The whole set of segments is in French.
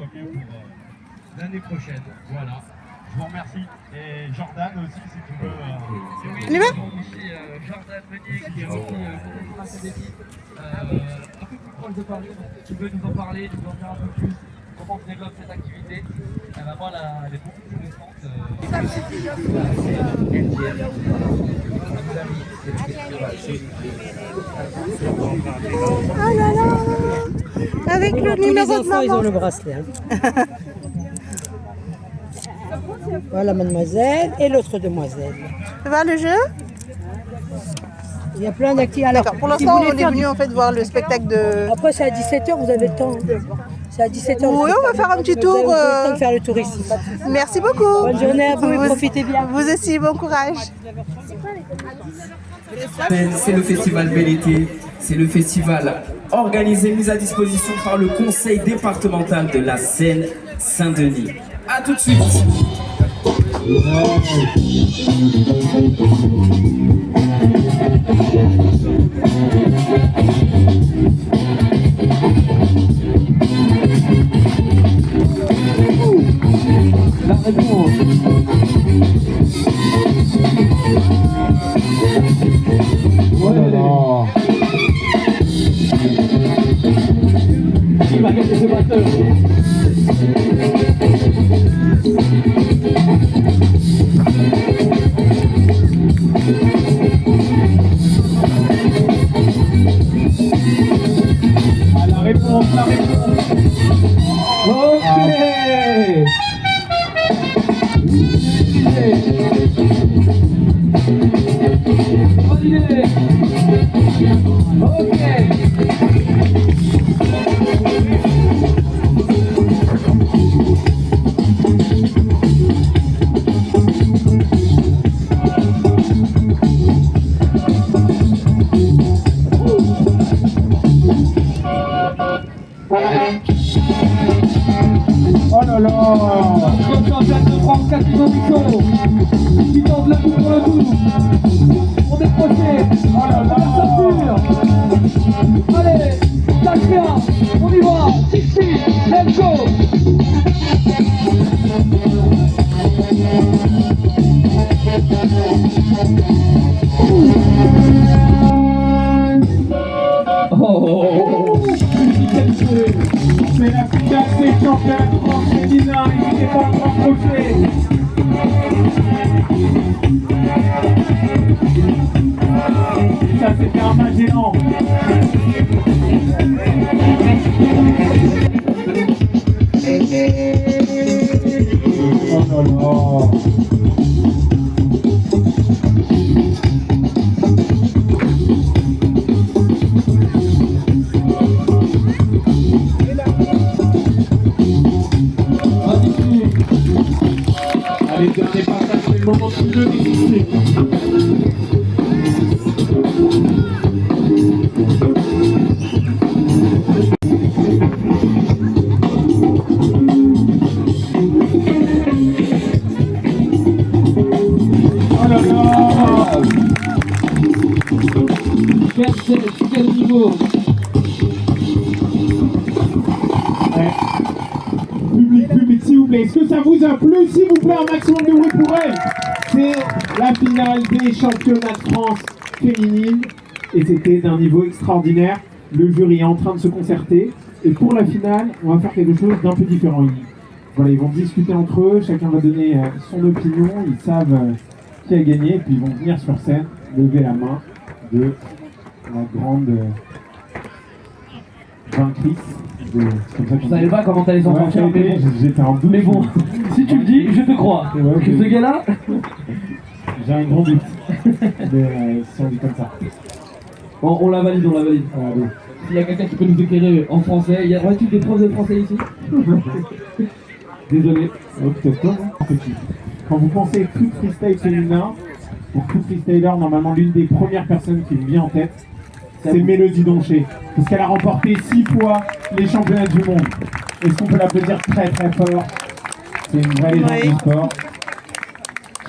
Coquin pour l'année prochaine. Voilà. Je vous remercie. Et Jordan aussi, si tu veux. Il est là Aussi Jordan Meunier qui est aussi photographe académique, un peu plus proche de Paris, donc qui veut nous en parler, nous en dire un peu plus, comment on développe cette activité. Moi, elle est beaucoup plus récente. Ah là là. Avec le Tous numéro les de enfants, ils ont maman. le bracelet. Hein. Voilà mademoiselle et l'autre demoiselle. Ça va le jeu? Il y a plein d'activités. D'accord, pour l'instant on est venu en fait voir le spectacle de... Après c'est à 17h, vous avez le temps. C'est à 17h. Oui, on va faire un petit tour. Vous avez le temps de faire le tourisme. Merci beaucoup. Bonne journée à vous et profitez bien. Vous aussi, bon courage. C'est le festival Bel Été, c'est le festival organisé, mis à disposition par le conseil départemental de la Seine-Saint-Denis. A tout de suite. La réponse. Qui va gagner ce batteur? Ah, la réponse, la réponse. Ok. Validé. Ok. Oh là là! Championne de France Casino Nico qui tente le coup pour le coup. On est proché. Oh là là! Allez, lâche rien. On y va. 60, let's go! Oh! C'est la finale des championnats de France féminin, n'hésitez pas à vous rapprocher. Ça c'était un match géant. Oh là là. Allez, dernier passage, c'est le moment de le déguster. Oh là là! Quel niveau! Ouais. Public, s'il vous plaît. Est-ce que ça vous a plu? S'il vous plaît, un maximum de bruit pour elle. C'est la finale des championnats de France féminine. Et c'était d'un niveau extraordinaire. Le jury est en train de se concerter. Et pour la finale, on va faire quelque chose d'un peu différent. Voilà, ils vont discuter entre eux. Chacun va donner son opinion. Ils savent qui a gagné. Et puis ils vont venir sur scène, lever la main de la grande vaintrice. Je savais pas comment t'allais s'en sortir, mais bon. J'étais en doute. Mais bon, si tu le dis, je te crois. Ouais, Que ce gars-là, j'ai un grand doute. Mais si on dit comme ça. bon, on la valide, on la valide. Allez. S'il y a quelqu'un qui peut nous éclairer en français, il y a des profs de français ici? Désolé. Peut-être pas, non, petit. Quand vous pensez tout freestyle féminin, pour tout freestyler, normalement l'une des premières personnes qui me vient en tête, c'est Mélodie Donché. Parce qu'elle a remporté 6 fois les championnats du monde. Est-ce qu'on peut l'applaudir très très fort? C'est une vraie légende du sport.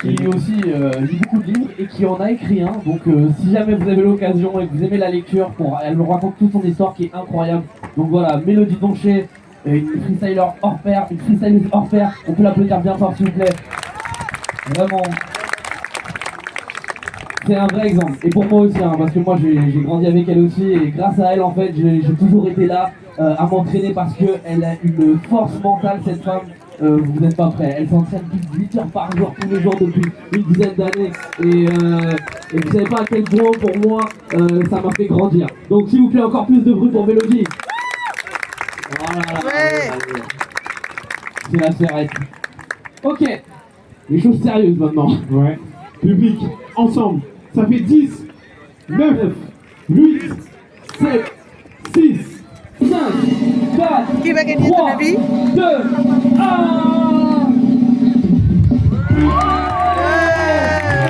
Qui aussi lit beaucoup de livres et qui en a écrit un. Donc si jamais vous avez l'occasion et que vous aimez la lecture, elle nous raconte toute son histoire qui est incroyable. Donc voilà, Mélodie Donché, une freestyler hors pair, une freestyleuse hors pair. On peut l'applaudir bien fort s'il vous plaît. Vraiment. C'est un vrai exemple. Et pour moi aussi, hein, parce que moi j'ai grandi avec elle aussi. Et grâce à elle, en fait, j'ai toujours été là à m'entraîner parce qu'elle a une force mentale, cette femme. Vous n'êtes pas prêts. Elle s'entraîne plus de 8 heures par jour, tous les jours depuis une dizaine d'années. Et vous savez pas à quel point pour moi ça m'a fait grandir. Donc s'il vous plaît, encore plus de bruit pour Mélodie. Voilà. Ouais. C'est la serrette. Ok. Les choses sérieuses maintenant. Ouais. Public, ensemble. Ça fait 10, 9, 8, 7, 6, 5, 4, Qui va gagner ton 3, avis? 2, 1.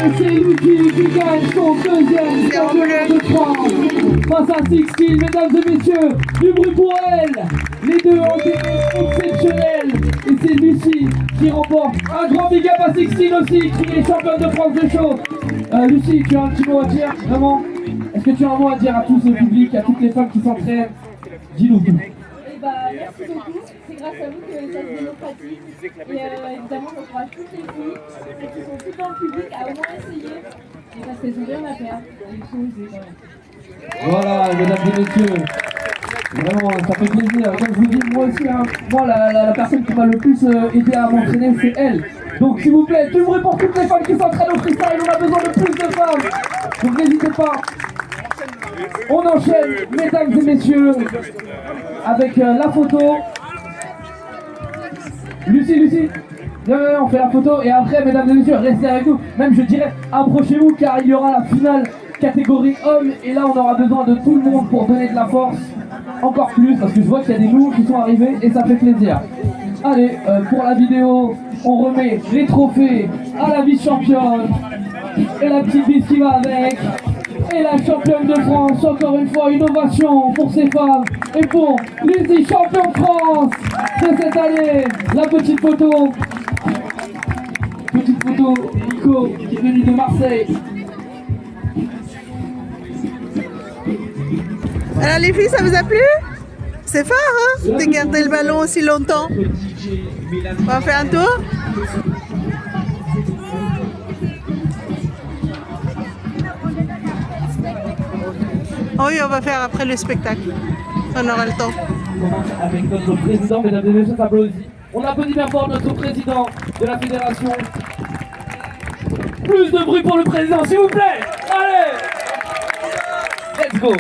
Et c'est Lucie qui gagne son deuxième C'est championnat de France face à Sixteen, mesdames et messieurs, du bruit pour elle. Les deux ont été exceptionnels et c'est Lucie qui remporte. Un grand big up à Sixteen aussi, qui est championne de France de show. Lucie, tu as un petit mot à dire, vraiment? Est-ce que tu as un mot à dire à tout ce public, à toutes les femmes qui s'entraînent? Dis-nous tout. Eh bah, merci beaucoup, c'est grâce à vous que ça se démocratise. Et évidemment, j'encourage toutes les filles qui sont toutes dans le public à au moins essayer. Et parce qu'elles ont rien à perdre. Et il faut oser quand même. Voilà, mesdames et messieurs, vraiment, ça fait plaisir. Comme je vous dis, moi aussi, hein, moi, la personne qui m'a le plus aidé à m'entraîner, c'est elle. Donc, s'il vous plaît, du bruit pour toutes les femmes qui s'entraînent au freestyle. On a besoin de plus de femmes. Donc, n'hésitez pas. On enchaîne, mesdames et messieurs, avec la photo. Lucie, viens, on fait la photo. Et après, mesdames et messieurs, restez avec nous. Même, je dirais, approchez-vous car il y aura la finale catégorie hommes. Et là, on aura besoin de tout le monde pour donner de la force. Encore plus, parce que je vois qu'il y a des nouveaux qui sont arrivés et ça fait plaisir. Allez, pour la vidéo, on remet les trophées à la vice-championne et la petite bise qui va avec. Et la championne de France, encore une fois, une ovation pour ces femmes. Et pour Lucie, championne de France de cette année. La petite photo. Petite photo, Nico, qui est venu de Marseille. Alors les filles, ça vous a plu? C'est fort, hein? De garder le ballon aussi longtemps. On va faire un tour? Oui, on va faire après le spectacle. On aura le temps. On commence avec notre président, mesdames et messieurs, ça applaudit. On applaudit bien fort notre président de la fédération. Plus de bruit pour le président, s'il vous plaît. Allez, let's go.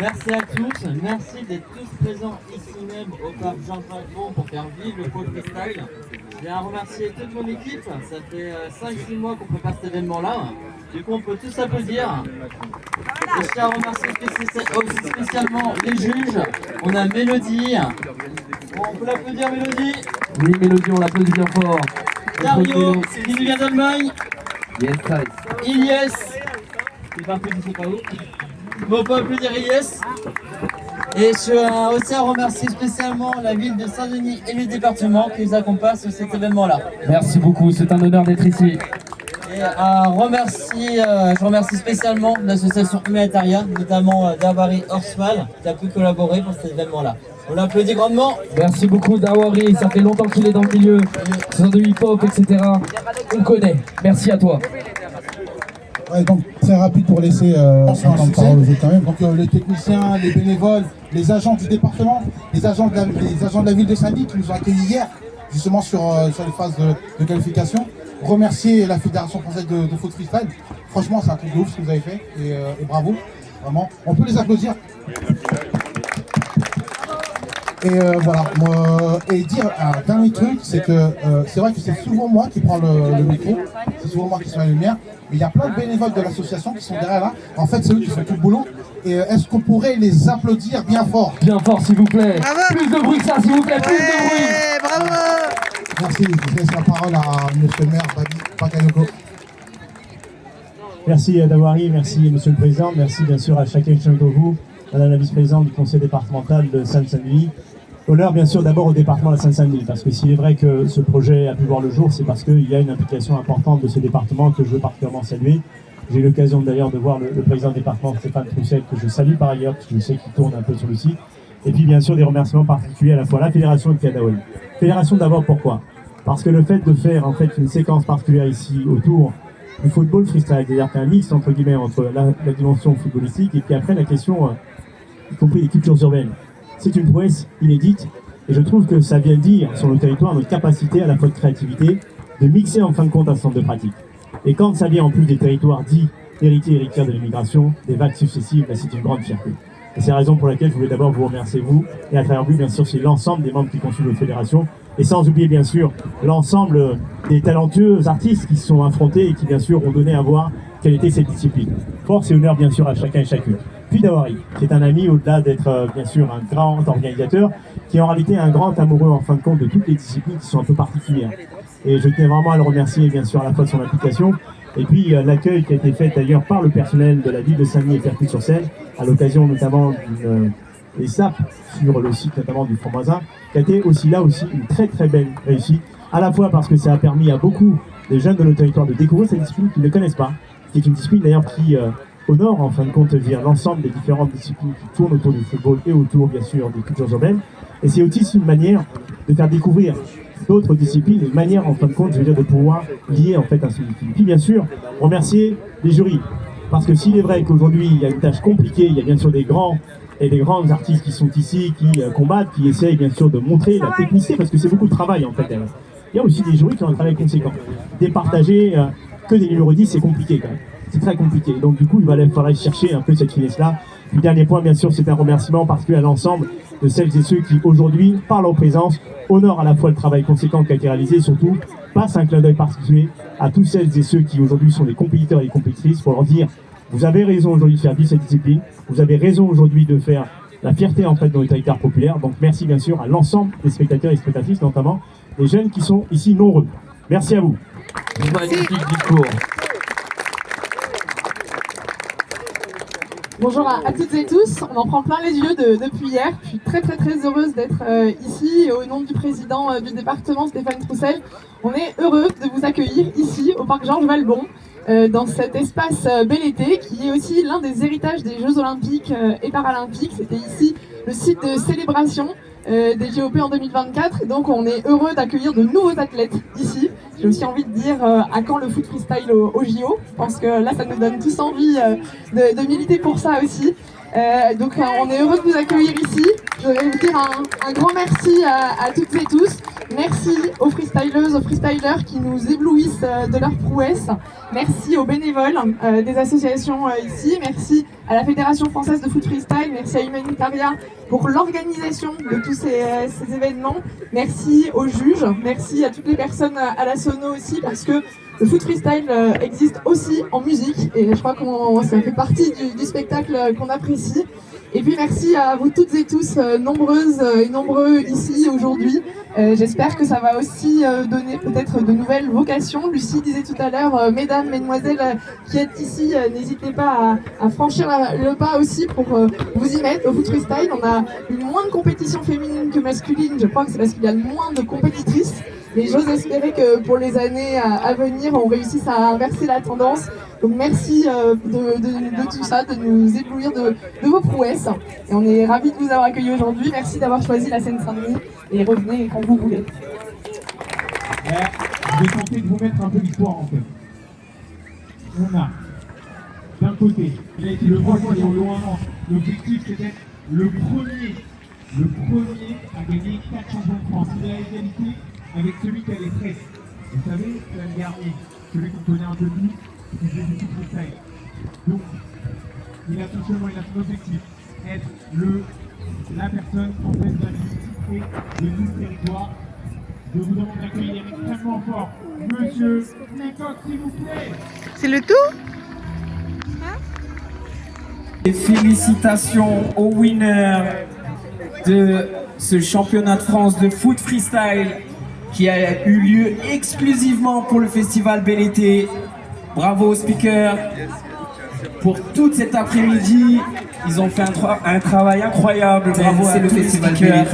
Merci à tous, merci d'être tous présents ici même au parc Jean Dragon pour faire vivre le pôle freestyle. Je viens remercier toute mon équipe, ça fait 5-6 mois qu'on prépare cet événement-là. Du coup on peut tous applaudir. Et je tiens à remercier aussi spécialement les juges. On a Mélodie. On peut l'applaudir Mélodie. Oui, Mélodie, on l'applaudit bien fort. Dario, qui nous vient d'Allemagne. Yes, Ilyes. Il va applaudir, c'est pas où. Bon, on peut applaudir Ilyes. Et je tiens aussi à remercier spécialement la ville de Saint-Denis et le département qui nous accompagnent sur cet événement-là. Merci beaucoup, c'est un honneur d'être ici. Et je remercie spécialement l'association Humanitaria, notamment Dawari Horsmal, qui a pu collaborer pour cet événement-là. On l'applaudit grandement. Merci beaucoup Dawari, ça fait longtemps qu'il est dans le milieu, c'est de hip-hop, etc. On connaît, merci à toi. Ouais, donc très rapide pour laisser la parole aux autres quand même. Donc les techniciens, les bénévoles, les agents du département, les agents de la ville de Saint-Denis qui nous ont accueillis hier, justement sur les phases de qualification. Remercier la Fédération française de foot freestyle. Franchement, c'est un truc de ouf ce que vous avez fait et bravo, vraiment. On peut les applaudir. Et voilà, et dire un dernier truc, c'est que c'est vrai que c'est souvent moi qui prends le micro, c'est souvent moi qui suis à la lumière, mais il y a plein de bénévoles de l'association qui sont derrière là. En fait, c'est eux qui font tout le boulot. Et est-ce qu'on pourrait les applaudir bien fort? Bien fort, s'il vous plaît. Bravo. Plus de bruit que ça, s'il vous plaît, plus de bruit. Ouais, bravo. Merci, je laisse la parole à monsieur le maire, Babi Bakayoko. Merci Dawari, merci Monsieur le Président, merci bien sûr à chacun et chacun de vous, Madame la Vice-Présidente du Conseil départemental de Seine-Saint-Denis. Honneur bien sûr d'abord au département de Seine-Saint-Denis, parce que s'il est vrai que ce projet a pu voir le jour, c'est parce qu'il y a une implication importante de ce département que je veux particulièrement saluer. J'ai eu l'occasion d'ailleurs de voir le président du département, Stéphane Troussel, que je salue par ailleurs, parce que je sais qu'il tourne un peu sur le site. Et puis bien sûr des remerciements particuliers à la fois à la fédération et à Kadaoui. Fédération d'abord pourquoi? Parce que le fait de faire en fait une séquence particulière ici autour du football freestyle, c'est-à-dire qu'un mix entre guillemets entre la dimension footballistique et puis après la question, y compris les cultures urbaines, c'est une prouesse inédite et je trouve que ça vient dire sur le territoire notre capacité à la fois de créativité, de mixer en fin de compte un centre de pratique. Et quand ça vient en plus des territoires dits héritières de l'immigration, des vagues successives, ben c'est une grande fierté. Et c'est la raison pour laquelle je voulais d'abord vous remercier vous, et à travers vous, bien sûr, c'est l'ensemble des membres qui constituent notre fédération, et sans oublier, bien sûr, l'ensemble des talentueux artistes qui se sont affrontés et qui, bien sûr, ont donné à voir quelle était cette discipline. Force et honneur, bien sûr, à chacun et chacune. Puis Dawari, qui est un ami, au-delà d'être, bien sûr, un grand organisateur, qui est en réalité un grand amoureux, en fin de compte, de toutes les disciplines qui sont un peu particulières. Et je tenais vraiment à le remercier, bien sûr, à la fois de son implication, et puis l'accueil qui a été fait d'ailleurs par le personnel de la ville de Saint-Denis et Perpignan-sur-Seine, à l'occasion notamment des SAP sur le site notamment du Framboisin, qui a été aussi là aussi une très très belle réussite, à la fois parce que ça a permis à beaucoup de jeunes de nos territoires de découvrir cette discipline qu'ils ne connaissent pas, qui est une discipline d'ailleurs qui honore en fin de compte l'ensemble des différentes disciplines qui tournent autour du football et autour bien sûr des cultures urbaines, et c'est aussi une manière de faire découvrir d'autres disciplines, une manière en fin de compte, je veux dire, de pouvoir lier en fait un discipline. Puis bien sûr, remercier les jurys, parce que s'il est vrai qu'aujourd'hui il y a une tâche compliquée, il y a bien sûr des grands et des grands artistes qui sont ici, qui combattent, qui essayent bien sûr de montrer la technicité, parce que c'est beaucoup de travail en fait. Il y a aussi des jurys qui ont un travail conséquent. Départager que des numéros 10, c'est compliqué quand même. C'est très compliqué. Donc du coup, il va falloir chercher un peu cette finesse-là. Puis dernier point, bien sûr, c'est un remerciement particulier à l'ensemble de celles et ceux qui aujourd'hui, par leur présence, honorent à la fois le travail conséquent qui a été réalisé et surtout passent un clin d'œil particulier à tous celles et ceux qui aujourd'hui sont les compétiteurs et les compétitrices pour leur dire vous avez raison aujourd'hui de faire vivre cette discipline, vous avez raison aujourd'hui de faire la fierté en fait dans le territoire populaire. Donc merci bien sûr à l'ensemble des spectateurs et spectatrices, notamment les jeunes qui sont ici nombreux. Merci à vous. Magnifique discours. Bonjour à toutes et tous, on en prend plein les yeux depuis hier. Je suis très heureuse d'être ici et au nom du président du département Stéphane Troussel, on est heureux de vous accueillir ici au parc Georges Valbon dans cet espace Bel Été qui est aussi l'un des héritages des Jeux Olympiques et Paralympiques. C'était ici le site de célébration des JOP en 2024 et donc on est heureux d'accueillir de nouveaux athlètes ici. J'ai aussi envie de dire à quand le foot freestyle au JO. Je pense que là ça nous donne tous envie de militer pour ça aussi. Donc on est heureux de vous accueillir ici. Je voudrais vous dire un grand merci à toutes et tous. Merci aux freestyleuses, aux freestylers qui nous éblouissent de leur prouesse. Merci aux bénévoles des associations ici. Merci à la Fédération Française de Foot Freestyle. Merci à Humanitaria pour l'organisation de tous ces événements. Merci aux juges. Merci à toutes les personnes à la sono aussi parce que le foot freestyle existe aussi en musique et je crois que ça fait partie du spectacle qu'on apprécie. Et puis merci à vous toutes et tous, nombreuses et nombreux ici aujourd'hui. J'espère que ça va aussi donner peut-être de nouvelles vocations. Lucie disait tout à l'heure, mesdames, mesdemoiselles qui êtes ici, n'hésitez pas à franchir le pas aussi pour vous y mettre au foot freestyle. On a eu moins de compétitions féminines que masculines, je crois que c'est parce qu'il y a moins de compétitrices. Mais j'ose espérer que pour les années à venir, on réussisse à inverser la tendance. Donc merci de tout ça, de nous éblouir de vos prouesses. Et on est ravis de vous avoir accueillis aujourd'hui. Merci d'avoir choisi la Seine-Saint-Denis et revenez quand vous voulez. Je vais tenter de vous mettre un peu d'histoire en fait. On a d'un côté, il a été le premier au loin. L'objectif c'était le premier à gagner 4 champions de France. Il est à égalité avec celui qui a les 13. Vous savez, c'est le dernier, celui qu'on connaît un peu plus, qui faisait du foot freestyle. Donc, il a son chemin, il a son objectif, être la personne en fait de la visibilité de tout le territoire. Je vous demande d'accueillir extrêmement fort Monsieur Méthode, s'il vous plaît. C'est le tout? Et félicitations aux winners de ce championnat de France de foot freestyle qui a eu lieu exclusivement pour le festival Bel Été. Bravo aux speakers pour toute cet après-midi. Ils ont fait un travail incroyable. Bravo à tous les speakers.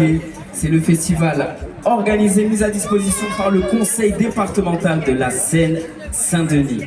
C'est le festival organisé, mis à disposition par le conseil départemental de la Seine-Saint-Denis.